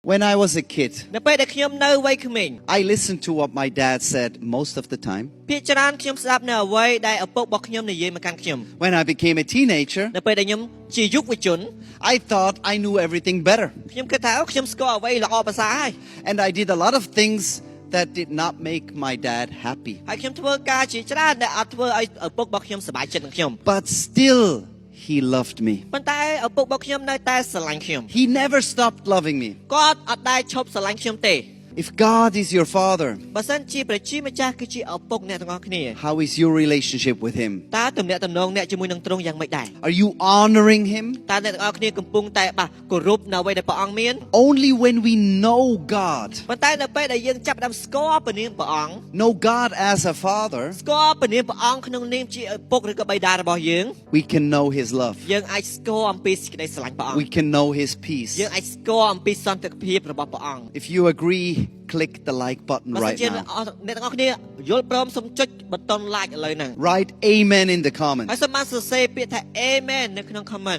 When I was a kid, នៅពេលដែលខ្ញុំនៅវ័យក្មេង I listened to what my dad said most of the time. ភាគច្រើនខ្ញុំស្ដាប់នៅអ្វីដែលឪពុករបស់ខ្ញុំនិយាយមកកាន់ខ្ញុំ When I became a teenager, នៅពេលដែលខ្ញុំជាយុវជន I thought I knew everything better. ខ្ញុំគិតថាខ្ញុំស្គាល់អ្វីល្អប្រសើរហើយ And I did a lot of things that did not make my dad happy. ហើយខ្ញុំធ្វើការជាច្រើនដែលអត់ធ្វើឲ្យឪពុករបស់ខ្ញុំសប្បាយចិត្តនឹងខ្ញុំ But still, he loved me. ប៉ុន្តែឪពុករបស់ខ្ញុំនៅតែស្រឡាញ់ខ្ញុំ He never stopped loving me. គាត់អត់ដែលឈប់ស្រឡាញ់ខ្ញុំទេ If God is your father, បើសិនជាព្រះជាម្ចាស់គឺជាឪពុកអ្នកទាំងអស់គ្នា how is your relationship with him? តើទំនាក់ទំនងអ្នកជាមួយនឹងទ្រង់យ៉ាងម៉េចដែរ Are you honoring him? តើអ្នកទាំងអស់គ្នាកំពុងតែគោរពនៅអ្វីដែលព្រះអង្គមាន Only when we know God, ប៉ុន្តែនៅពេលដែលយើងចាប់ផ្ដើមស្គាល់ព្រះនាមព្រះអង្គ know God as a father, ស្គាល់ព្រះនាមព្រះអង្គក្នុងនាមជាឪពុកឬក៏បិតារបស់យើង we can know his love. យើងអាចស្គាល់អំពីសេចក្តីស្រឡាញ់ព្រះអង្គ We can know his peace. យើងអាចស្គាល់អំពីសន្តិភាពរបស់ព្រះអង្គ If you agree, click the like button បើសិន right ជា now. អ្នកទាំងអស់គ្នាយល់ព្រមសូមចុចប៊ូតុន like ឥឡូវហ្នឹង Write amen in the comments. ហើយសូមបានសរសេរពាក្យថា Amen នៅក្នុង comment